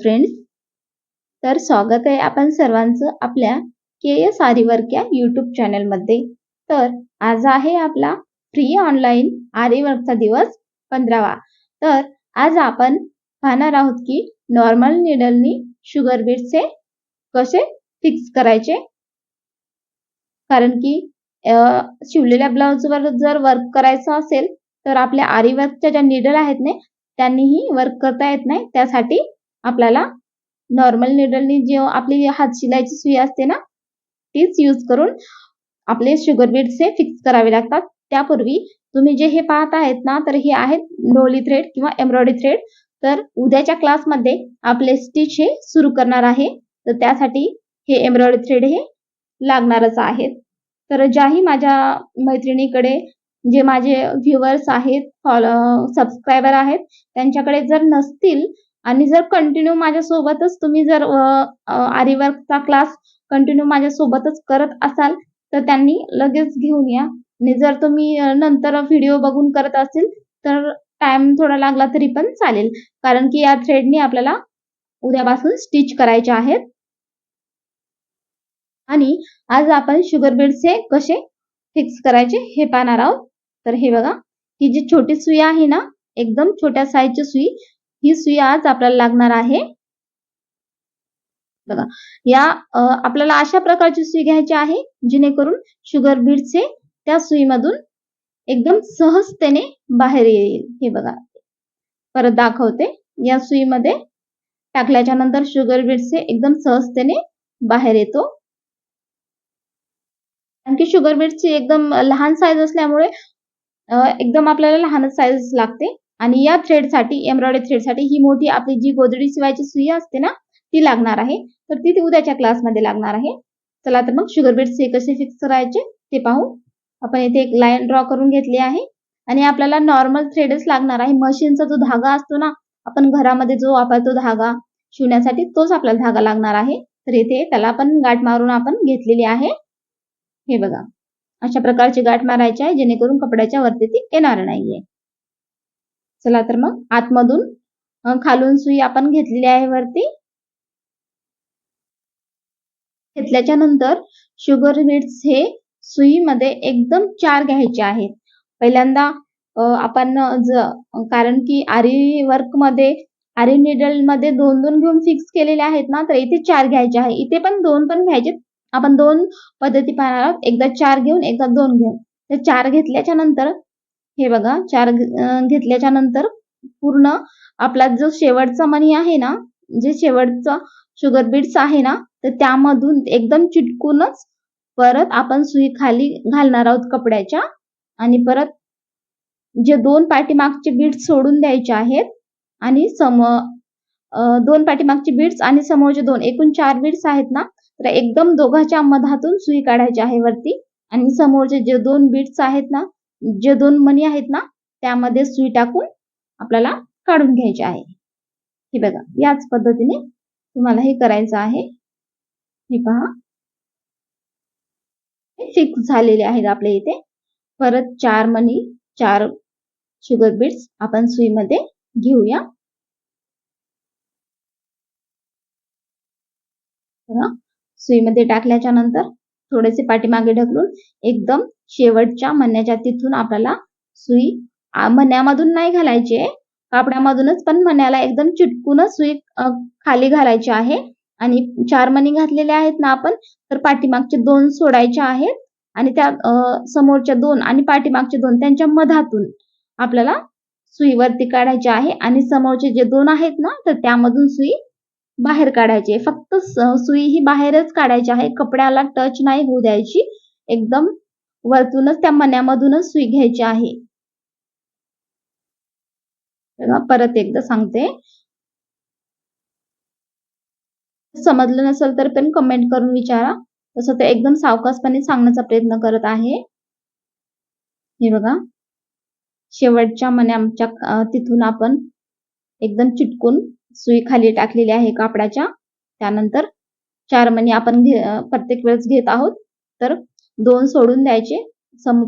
Friends, तर स्वागत आहे आपण सर्वांचं आपल्या KS आरीवर्क या यूट्यूब चॅनलमध्ये। तर आज आहे आपला फ्री ऑनलाईन आरीवर्कचा दिवस 15वा। तर आज आपण पाहणार आहोत की नॉर्मल नीडलनी शुगर बीड्सचे कसे फिक्स करायचे। कारण की शिवलेल्या ब्लाउजवर जर वर्क करायचं असेल तर आपल्या आरीवर्कच्या ज्या नीडल आहेत ना त्यांनीही वर्क करता येत नाही। त्यासाठी आपल्याला नॉर्मल नीडलनी जी आपली हात शिलाईची सुई असते ना तीच यूज करून आपले शुगर बीड्स हे फिक्स करावे लागतात। त्यापूर्वी तुम्ही जे हे पाहत आहेत ना तर हे आहेत नोली थ्रेड किंवा एम्ब्रॉयडरी थ्रेड। तर उद्याच्या क्लासमध्ये आपले स्टिच हे सुरू करणार आहे, तर त्यासाठी हे एम्ब्रॉयडरी थ्रेड हे लागणारच आहेत। तर ज्याही माझ्या मैत्रिणीकडे जे माझे व्ह्यूअर्स आहेत, सबस्क्रायबर आहेत, त्यांच्याकडे जर नसतील आणि जर कंटिन्यू माझ्यासोबतच तुम्ही जर आरीवर्कचा क्लास कंटिन्यू माझ्यासोबतच करत असाल तर त्यांनी लगेच घेऊन या। आणि जर तुम्ही नंतर व्हिडिओ बघून करत असेल तर टाइम थोडा लागला तरी पण चालेल, कारण की या थ्रेडनी आपल्याला उद्यापासून स्टिच करायचे आहेत। आणि आज आपण शुगर बीड्स हे कसे फिक्स करायचे हे पाहणार आहोत। तर हे बघा, ही जी छोटी सुई आहे ना, एकदम छोट्या साईजची सुई, ही सुई आज आपल्याला लागणार आहे। बघा, या आपल्याला अशा प्रकारची सुई घ्यायची आहे जेणेकरून शुगर बीड्स हे त्या सुईमधून एकदम सहजतेने बाहेर येईल। हे बघा, परत दाखवते, या सुईमध्ये टाकल्याच्या नंतर शुगर बीड्स हे एकदम सहजतेने बाहेर येतो। आणखी शुगर बीड्सची एकदम लहान साईज असल्यामुळे एकदम आपल्याला लहानच साईज लागते। आणि या थ्रेडसाठी, एम्ब्रॉयडरी थ्रेडसाठी ही मोठी आपली जी गोदडी शिवायची सुई असते ना ती लागणार आहे, तर ती उद्याच्या क्लासमध्ये लागणार आहे। चला तर मग शुगर बीड्स हे कसे फिक्स करायचे ते पाहू। आपण इथे एक लाईन ड्रॉ करून घेतली आहे आणि आपल्याला नॉर्मल थ्रेडच लागणार आहे। मशीनचा जो धागा असतो ना, आपण घरामध्ये जो वापरतो धागा शिवण्यासाठी, तोच आपल्याला धागा लागणार आहे। तर इथे त्याला आपण गाठ मारून आपण घेतलेली आहे। हे बघा, अशा प्रकारची गाठ मारायची आहे जेणेकरून कपड्याच्या वरती ती येणार नाहीये। चला तर मग आतमधून खालून सुई आपण घेतलेली आहे वरती। घेतल्याच्या नंतर शुगर बीड्स हे सुईमध्ये एकदम 4 घ्यायचे आहेत। पहिल्यांदा आपण कारण की आरी वर्क मध्ये, आरी नीडल मध्ये 2-2 घेऊन फिक्स केलेले आहेत ना, तर इथे 4 घ्यायचे आहे। इथे पण 2 पण घ्यायचे। आपण 2 पद्धती पाहणार आहोत, एकदा 4 घेऊन एकदा 2 घेऊन। तर 4 घेतल्याच्या नंतर हे बघा, 4 घेतल्याच्या नंतर पूर्ण आपला जो शेवटचा मणी आहे ना, जे शेवटचा शुगर बीड्स आहे ना, तर त्यामधून एकदम चिटकूनच परत आपण सुई खाली घालणार आहोत कपड्याच्या। आणि परत जे 2 पाठीमागचे बीड्स सोडून द्यायचे आहेत आणि 2 पाठीमागचे बीड्स आणि समोरचे 2, एकूण 4 बीड्स आहेत ना, तर एकदम दोघांच्या मधातून सुई काढायची आहे वरती। आणि समोरचे जे 2 बीड्स आहेत ना, जे 2 मणी आहेत ना, त्यामध्ये सुई टाकून आपल्याला काढून घ्यायचे आहे। हे बघा, याच पद्धतीने तुम्हाला हे करायचं आहे। हे पहा, फिक्स झालेले आहेत आपले इथे। परत 4 मणी, 4 शुगर बीड्स आपण सुईमध्ये घेऊया। सुईमध्ये टाकल्याच्या नंतर थोडेसे पाठीमागे ढकलून एकदम शेवटच्या मण्याच्या तिथून आपल्याला सुई मण्यामधून नाही घालायची आहे, कापडामधूनच, पण मण्याला एकदम चिटकूनच सुई खाली घालायची आहे। आणि 4 मणी घातलेले आहेत ना आपण, तर पाठीमागचे 2 सोडायचे आहेत आणि त्या समोरच्या 2 आणि पाठीमागचे 2 त्यांच्या मधातून आपल्याला सुई वरती काढायची आहे। आणि समोरचे जे 2 आहेत ना, तर त्यामधून सुई बाहेर काढायची आहे। फक्त सुई ही बाहेरच काढायची आहे, कपड्याला टच नाही होऊ द्यायची। एकदम वरतूनच त्या मण्यामधूनच सुई घ्यायची आहे। परत एकदा सांगते, समजलं नसेल तर पण कमेंट करून विचारा, तसं ते एकदम सावकाशपणे सांगण्याचा प्रयत्न करत आहे। हे बघा, शेवटच्या मण्याच्या तिथून आपण एकदम चिटकून सुई खाली टाकलेली आहे कापडाच्या। त्यानंतर 4 मणी आपण प्रत्येक वेळेस घेत आहोत, तर 2 सोडून द्यायचे,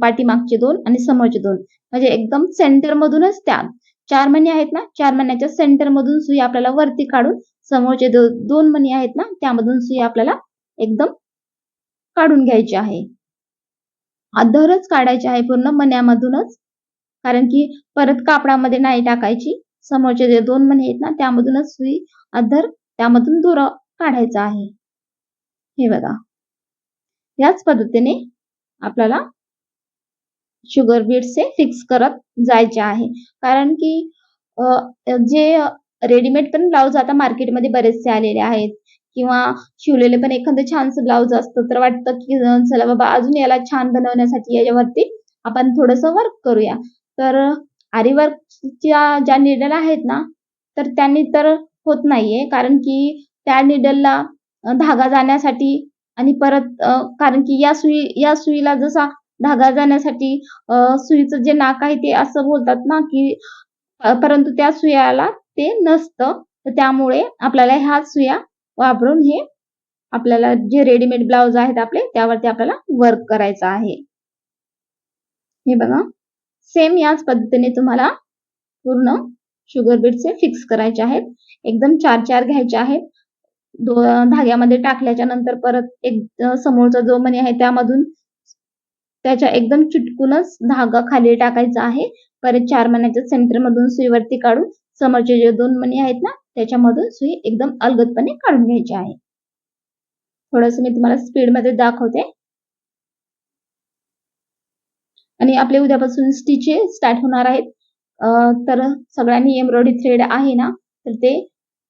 पाठीमागचे 2 आणि समोरचे 2, म्हणजे एकदम सेंटर मधूनच त्या 4 मणी आहेत ना, 4 मण्याच्या सेंटर मधून सुई आपल्याला वरती काढून समोरचे 2 मणी आहेत ना, त्यामधून सुई आपल्याला एकदम काढून घ्यायची आहे. अद्धरच काढायची आहे पूर्ण मण्यामधूनच, कारण की परत कापडामध्ये नाही टाकायची. समोरचे जे 2 मणी आहेत ना, त्यामधूनच सुई अद्धर त्यामधून दोरा काढायचा आहे. हे बघा. याच पद्धतीने आपल्याला शुगर बीड्स हे फिक्स करत जायचे आहे. कारण की जे रेडीमेड पण ब्लाउज आता मार्केटमध्ये बरेचसे आलेले आहेत किंवा शिवलेले पण एखादं छानसं ब्लाउज असतं, तर वाटतं की चला बाबा अजून याला छान बनवण्यासाठी याच्यावरती आपण थोडंसं वर्क करूया. तर आरी वर्कच्या ज्या नीडल आहेत ना, तर त्यांनी तर होत नाहीये. कारण की त्या नीडलला धागा जाण्यासाठी आणि परत कारण की या सुईला जसा धागा जाण्यासाठी सुईचं जे नाक आहे ते असं बोलतात ना, की परंतु त्या सुयाला ते नसतं. तर त्यामुळे आपल्याला ह्या सुया वापरून हे आपल्याला जे रेडीमेड ब्लाउज आहेत आपले, त्यावरती आपल्याला वर्क करायचं आहे. हे बघा. सेम याच पद्धतीने तुम्हाला पूर्ण शुगर बीड्स फिक्स करायचे आहेत. एकदम 4-4 घ्यायचे आहेत. धाग्यामध्ये टाकल्याच्या नंतर परत एक समोरचा जो मणी आहे त्यामधून त्याच्या एकदम चिटकूनच धागा खाली टाकायचा आहे. परत 4 मण्याच्या सेंटरमधून सुई वरती काढून समोरचे जे 2 मणी आहेत ना, त्याच्यामधून सुई एकदम अलगदपणे काढून घ्यायची आहे. थोडंसं मी तुम्हाला स्पीडमध्ये दाखवते. आणि आपले उद्यापासून स्टिचेस स्टार्ट होणार आहेत. तर सगळ्यांनी एम्ब्रॉयडरी थ्रेड आहे ना, तर ते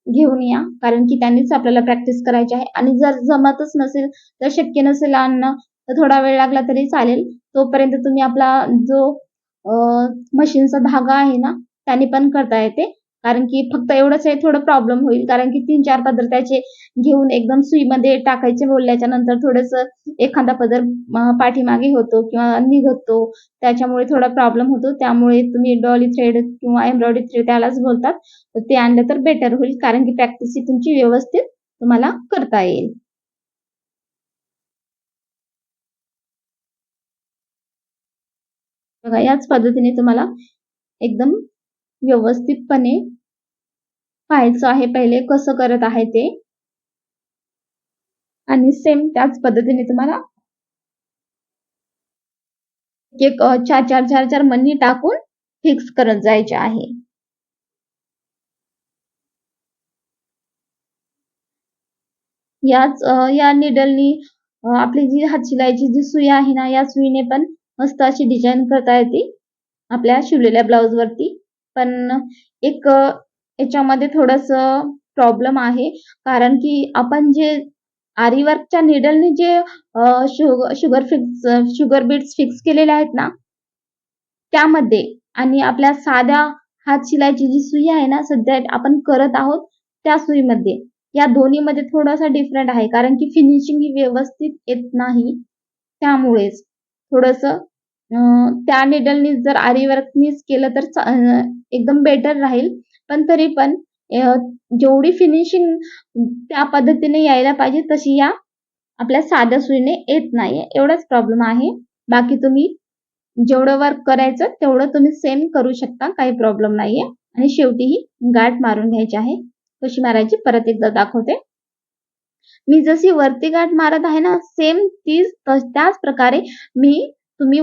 घेऊन या. कारण की त्यांनीच आपल्याला प्रॅक्टिस करायची आहे आणि जर जमतच नसेल, तर शक्य नसेल आणणं, तर थोडा वेळ लागला तरी चालेल. तोपर्यंत तुम्ही आपला जो मशीनचा धागा आहे ना, त्याने पण करता येते. कारण की फक्त एवढंच आहे थोडं प्रॉब्लेम होईल. कारण की 3-4 पदर त्याचे घेऊन एकदम सुईमध्ये टाकायचे बोलल्याच्या नंतर थोडंसं एखादा पदर पाठीमागे होतो किंवा निघतो. त्याच्यामुळे थोडा प्रॉब्लेम होतो. त्यामुळे तुम्ही डॉली थ्रेड किंवा एम्ब्रॉयडरी थ्रेड त्यालाच बोलतात. तर ते आणलं तर बेटर होईल. कारण की प्रॅक्टिस ही तुमची व्यवस्थित तुम्हाला करता येईल. बघा याच पद्धतीने तुम्हाला एकदम व्यवस्थितपणे पाहायचं आहे पहिले कसं करत आहे ते आणि सेम त्याच पद्धतीने तुम्हाला एक 4-4 मणी टाकून फिक्स करत जायचे आहे. या निडलनी आपली जी हातशिलाईची जी सुई आहे ना, या सुईने पण मस्त अशी डिझाइन करता येते आपल्या शिवलेल्या ब्लाउजवरती. पण एक याच्यामध्ये थोडंसं प्रॉब्लेम आहे. कारण की आपण जे आरी वर्कच्या निडलने जे शुगर बीड्स फिक्स केलेले आहेत ना, त्यामध्ये आणि आपल्या साध्या हातशिलाईची जी सुई आहे ना, सध्या आपण करत आहोत त्या सुईमध्ये, या दोन्हीमध्ये थोडासा डिफरंट आहे. कारण की फिनिशिंग ही व्यवस्थित येत नाही. त्यामुळेच थोडंसं त्या निडलनी जर आरी वर्कनीच केलं तर एकदम बेटर राहील. पण तरी पण अ, जेवढी फिनिशिंग त्या पद्धतीने यायला पाहिजे तशी या आपल्या साध्या सुईने येत नाहीये. एवढाच प्रॉब्लेम आहे. बाकी तुम्ही जेवढं वर्क करायचं तेवढं तुम्ही सेम करू शकता. काही प्रॉब्लेम नाहीये. आणि शेवटी ही गाठ मारून घ्यायची आहे. कशी मारायची परत एकदा दाखवते. मी जशी वरती गाठ मारत आहे ना, सेम त्याच प्रकारे तुम्ही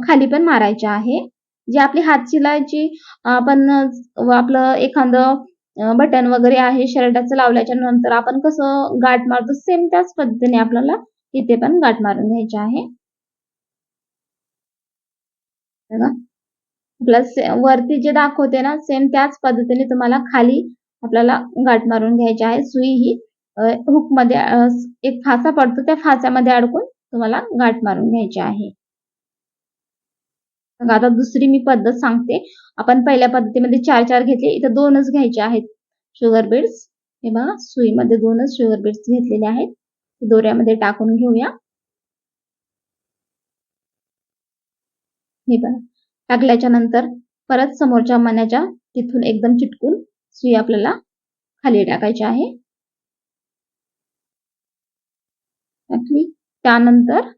खाली पण मारायची आहे. जी आपली हातशिलाईची आपण आपलं एखादं बटन वगैरे आहे शर्टाचं लावल्याच्या नंतर आपण कसं गाठ मारतो, सेम त्याच पद्धतीने आपल्याला इथे पण गाठ मारून घ्यायची आहे. बघा. प्लस वरती जे दाखवते ना, सेम त्याच पद्धतीने तुम्हाला खाली आपल्याला गाठ मारून घ्यायची आहे. सुई ही हुकमध्ये एक फासा पडतो, त्या फास्यामध्ये अडकून तुम्हाला गाठ मारून घ्यायची आहे. मग आता दुसरी मी पद्धत सांगते. आपण पहिल्या पद्धतीमध्ये 4-4 घेतले, इथं 2च घ्यायचे आहेत शुगर बीड्स. हे बघा, सुईमध्ये 2च शुगर बीड्स घेतलेले आहेत. दोऱ्यामध्ये टाकून घेऊया. हे बघा. टाकल्याच्या नंतर परत समोरच्या मण्याच्या तिथून एकदम चिटकून सुई आपल्याला खाली टाकायची आहे. टाकली. त्यानंतर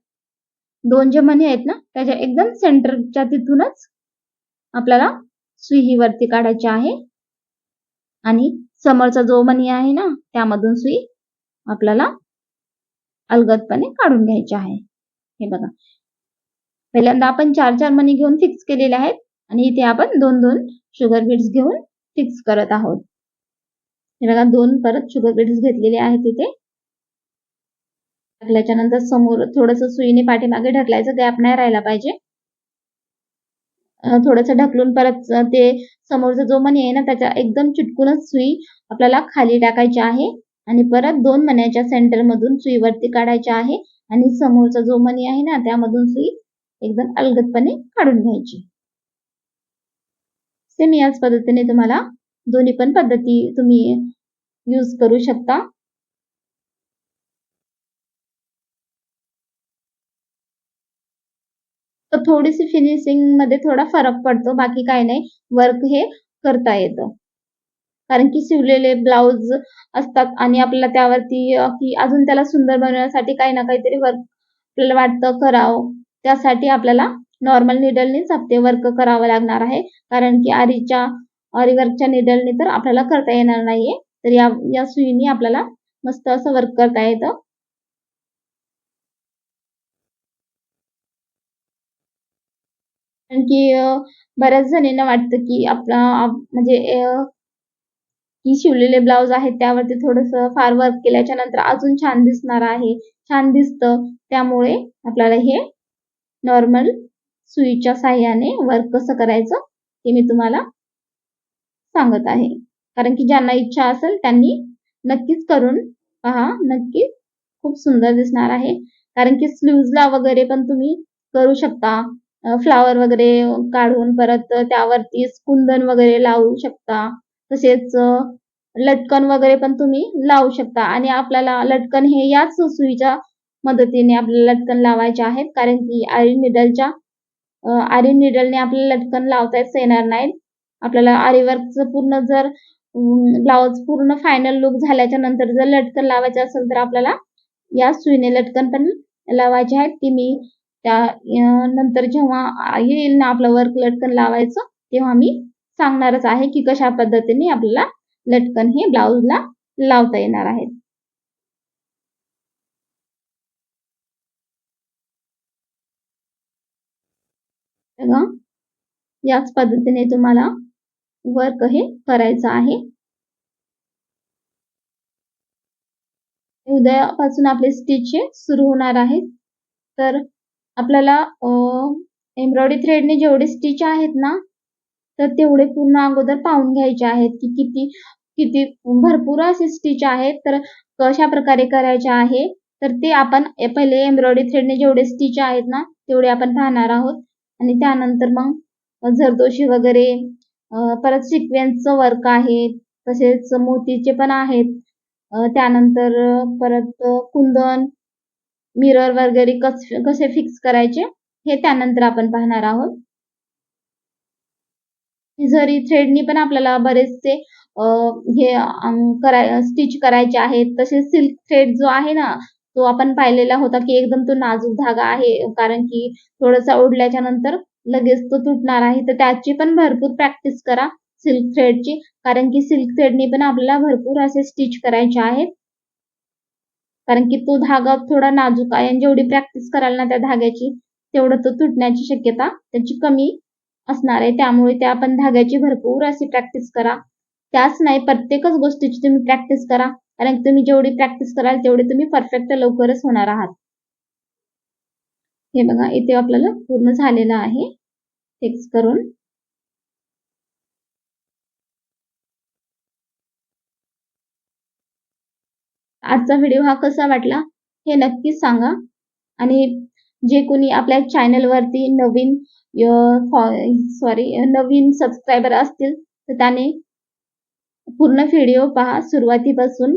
2 जे मणी आहेत ना, त्याच्या एकदम सेंटरच्या तिथूनच आपल्याला सुई ही वरती काढायची आहे आणि समोरचा जो मणी आहे ना त्यामधून सुई आपल्याला अलगदपणे काढून घ्यायची आहे. हे बघा, पहिल्यांदा आपण 4 मणी घेऊन फिक्स केलेले आहेत आणि इथे आपण 2 शुगर बीड्स घेऊन फिक्स करत आहोत. हे बघा, 2 परत शुगर बीड्स घेतलेले आहेत इथे. टाकल्याच्या नंतर समोर थोडंसं सुईने पाठीमागे ढकलायचं, गॅप नाही राहिला पाहिजे. थोडंसं ढकलून परत ते समोरचा जो मणी आहे ना त्याच्या एकदम चिटकूनच सुई आपल्याला खाली टाकायची आहे आणि परत 2 मण्याच्या सेंटर मधून सुई वरती काढायची आहे आणि समोरचा जो मणी आहे ना त्यामधून सुई एकदम अलगदपणे काढून घ्यायची. सेम याच पद्धतीने तुम्हाला दोन्ही पण पद्धती तुम्ही यूज करू शकता. तर थोडीशी फिनिशिंग मध्ये थोडा फरक पडतो, बाकी काही नाही, वर्क हे करता येतं. कारण की शिवलेले ब्लाउज असतात आणि आपल्याला त्यावरती की अजून त्याला सुंदर बनवण्यासाठी काही ना काहीतरी वर्क आपल्याला वाटतं करावं. त्यासाठी आपल्याला नॉर्मल निडलनीच ते वर्क करावं लागणार आहे. कारण की आरी वर्कच्या निडलने तर आपल्याला करता येणार नाहीये. तर या सुईने आपल्याला मस्त असं वर्क करता येतं. कारण की बऱ्याच जणींना वाटतं की आपला म्हणजे की शिवलेले ब्लाउज आहेत त्यावरती थोडंसं फार वर्क केल्याच्या नंतर अजून छान दिसणार आहे, छान दिसतं. त्यामुळे आपल्याला हे नॉर्मल सुईच्या साहाय्याने वर्क कसं करायचं ते मी तुम्हाला सांगत आहे. कारण की ज्यांना इच्छा असेल त्यांनी नक्कीच करून पहा. नक्की खूप सुंदर दिसणार आहे. कारण की स्लीव्हजला वगैरे पण तुम्ही करू शकता. फ्लॉवर वगैरे काढून परत त्यावरती कुंदन वगैरे लावू शकता. तसेच लटकन वगैरे पण तुम्ही लावू शकता आणि आपल्याला लटकन हे याच सुईच्या मदतीने आपल्याला लटकन लावायचे आहेत. कारण की आरी निडलने आपल्याला लटकन लावताच येणार नाहीत. आपल्याला आरी वर्कचं पूर्ण जर ब्लाउज पूर्ण फायनल लुक झाल्याच्या नंतर जर लटकन लावायचं असेल तर आपल्याला या सुईने लटकन पण लावायचे आहेत. की मी त्या नंतर जेव्हा येईल ना आपलं वर्क लटकन लावायचं तेव्हा मी सांगणारच आहे की कशा पद्धतीने आपल्याला लटकन हे ब्लाउजला लावता येणार आहेत. बघा, याच पद्धतीने तुम्हाला वर्क हे करायचं आहे. उद्यापासून आपले स्टिच हे सुरू होणार आहेत. तर आपल्याला एम्ब्रॉयडरी थ्रेडने जेवढे स्टिच आहेत ना तर तेवढे पूर्ण अगोदर पाहून घ्यायचे आहेत की किती किती भरपूर असे स्टिच आहेत तर कशा प्रकारे करायचे आहे. तर ते आपण पहिले एम्ब्रॉयडरी थ्रेडने जेवढे स्टिच आहेत ना तेवढे आपण पाहणार आहोत आणि त्यानंतर मग जरदोशी वगैरे परत सिक्वेन्सचं वर्क आहे, तसेच मोतीचे पण आहेत. त्यानंतर परत कुंदन, मिरर वगैरे कसे फिक्स करायचे हे त्यानंतर आपण पाहणार आहोत. जरी थ्रेडनी पण आपल्याला बरेचसे हे स्टिच करायचे आहेत. तसेच सिल्क थ्रेड जो आहे ना, तो आपण पाहिलेला होता की एकदम तो नाजूक धागा आहे. कारण की थोडासा ओढल्याच्या नंतर लगेच तो तुटणार आहे. तर त्याची पण भरपूर प्रॅक्टिस करा सिल्क थ्रेडची. कारण की सिल्क थ्रेडनी पण आपल्याला भरपूर असे स्टिच करायचे आहेत. कारण की तो धागा थोडा नाजूक आहे आणि जेवढी प्रॅक्टिस कराल ना त्या धाग्याची, तेवढं तो तुटण्याची शक्यता त्याची कमी असणार आहे. त्यामुळे त्या आपण धाग्याची भरपूर अशी प्रॅक्टिस करा. त्याच नाही, प्रत्येकच गोष्टीची तुम्ही प्रॅक्टिस करा. कारण तुम्ही जेवढी प्रॅक्टिस कराल तेवढे तुम्ही परफेक्ट लवकरच होणार आहात. हे बघा, इथे आपल्याला पूर्ण झालेलं आहे फिक्स करून. आजचा व्हिडिओ हा कसा वाटला हे नक्कीच सांगा आणि जे कोणी आपल्या चॅनलवरती नवीन सबस्क्रायबर असतील तर त्याने पूर्ण व्हिडिओ पहा सुरुवातीपासून.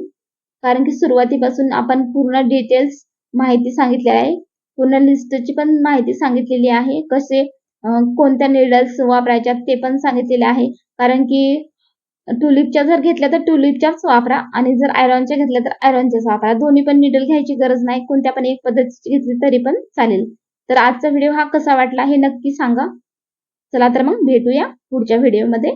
कारण की सुरुवातीपासून आपण पूर्ण डिटेल्स माहिती सांगितली आहे. पूर्ण लिस्टची पण माहिती सांगितलेली आहे. कोणत्या नीडल्स वापरायच्या ते पण सांगितलेले आहे. कारण की ट्युलिपच्या जर घेतल्या तर ट्युलिपच्याच वापरा आणि जर आयरॉनच्या घेतल्या तर आयरॉनच्याच वापरा. दोन्ही पण नीडल घ्यायची गरज नाही. कोणत्या पण एक पद्धतीची घेतली तरी पण चालेल. तर आजचा व्हिडिओ हा कसा वाटला हे नक्की सांगा. चला तर मग भेटूया पुढच्या व्हिडिओमध्ये.